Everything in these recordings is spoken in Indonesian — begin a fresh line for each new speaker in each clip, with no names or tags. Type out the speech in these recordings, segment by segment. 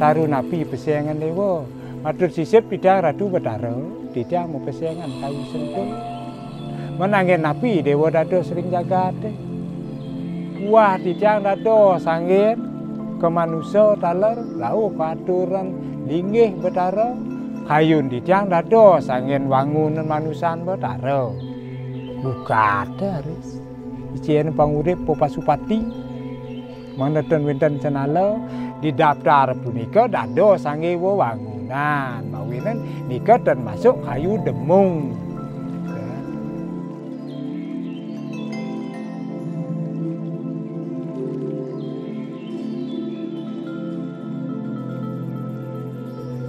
taru napi pesengan dewa. Matur sisip pidang radu Betara, didang mau pesengan kayu sentul. Menangin napi dewa dado sering jagat. Wah didang dado sangin ke manusia taler, lau katuran linggih Betara. Kayun didang dado sangin wangunan manusan Betara. Buka ada haris. Ician pangurip Pasupati. Manatan winten senala di daftar punika dado sange wangunan. Mawinan nika termasuk kayu demung.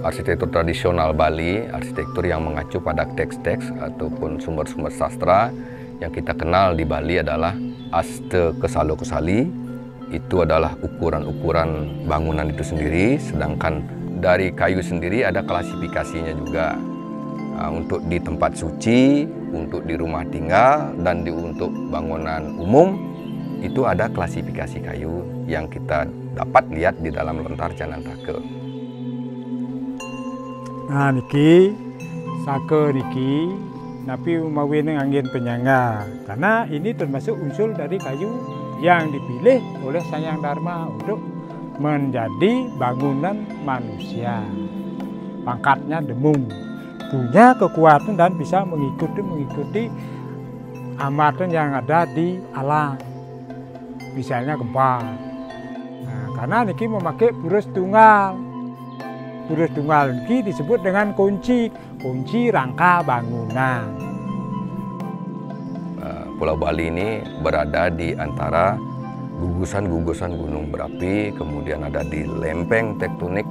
Arsitektur tradisional Bali, arsitektur yang mengacu pada teks-teks ataupun sumber-sumber sastra yang kita kenal di Bali adalah Aste Kesalo Kesali. Itu adalah ukuran-ukuran bangunan itu sendiri, sedangkan dari kayu sendiri ada klasifikasinya juga. Untuk di tempat suci, untuk di rumah tinggal, dan untuk bangunan umum, itu ada klasifikasi kayu yang kita dapat lihat di dalam lontar Janantaka.
Nah niki, saka niki, napi umawin angin penyangga. Karena ini termasuk unsur dari kayu yang dipilih oleh Sang Hyang Dharma untuk menjadi bangunan manusia. Pangkatnya demung, punya kekuatan dan bisa mengikuti amatan yang ada di alam. Misalnya gempa. Nah, karena niki memakai purus tunggal. Purus tunggal niki disebut dengan kunci rangka bangunan.
Pulau Bali ini berada di antara gugusan-gugusan gunung berapi, kemudian ada di lempeng tektonik.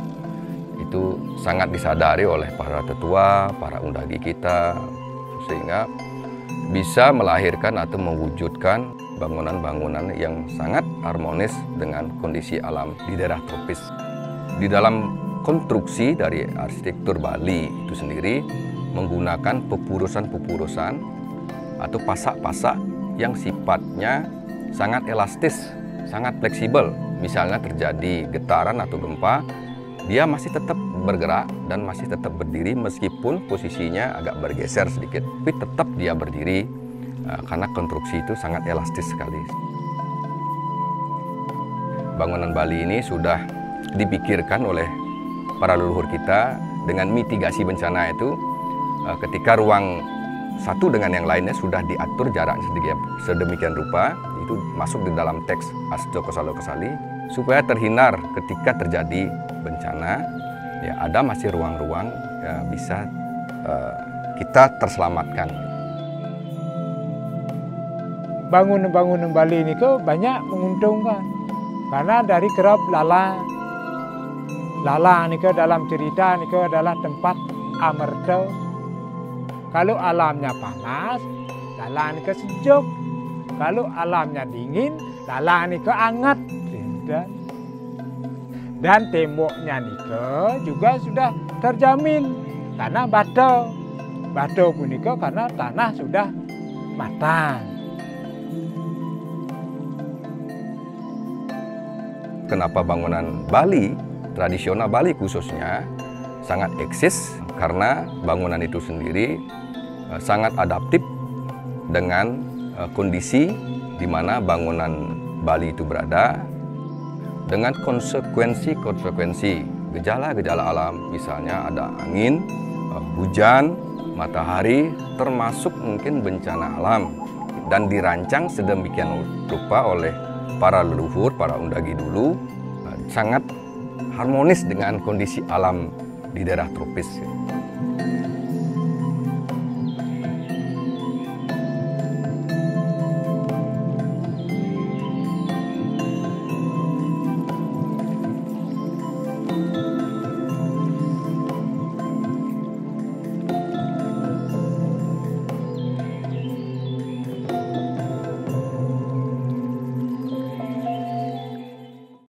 Itu sangat disadari oleh para tetua, para undagi kita, sehingga bisa melahirkan atau mewujudkan bangunan-bangunan yang sangat harmonis dengan kondisi alam di daerah tropis. Di dalam konstruksi dari arsitektur Bali itu sendiri menggunakan pepurusan-pepurusan atau pasak-pasak yang sifatnya sangat elastis, sangat fleksibel. Misalnya terjadi getaran atau gempa, dia masih tetap bergerak dan masih tetap berdiri meskipun posisinya agak bergeser sedikit. Tapi tetap dia berdiri karena konstruksi itu sangat elastis sekali. Bangunan Bali ini sudah dipikirkan oleh para leluhur kita dengan mitigasi bencana itu ketika ruang satu dengan yang lainnya sudah diatur jarak sedemikian rupa, itu masuk di dalam teks Aste Kesalo Kesali, supaya terhindar ketika terjadi bencana, ya ada masih ruang-ruang ya, bisa kita terselamatkan.
Bangunan-bangunan Bali ini banyak menguntungkan, karena dari kerap Lala ini dalam cerita ini adalah tempat amerta. Kalau alamnya panas, Lala ini sejuk. Kalau alamnya dingin, Lala ini hangat. Dan temboknya nika juga sudah terjamin karena batu. Batu pun nika karena tanah sudah matang.
Kenapa bangunan Bali, tradisional Bali khususnya, sangat eksis? Karena bangunan itu sendiri sangat adaptif dengan kondisi di mana bangunan Bali itu berada, dengan konsekuensi gejala-gejala alam, misalnya ada angin, hujan, matahari, termasuk mungkin bencana alam, dan dirancang sedemikian rupa oleh para leluhur, para undagi dulu, sangat harmonis dengan kondisi alam di daerah tropis.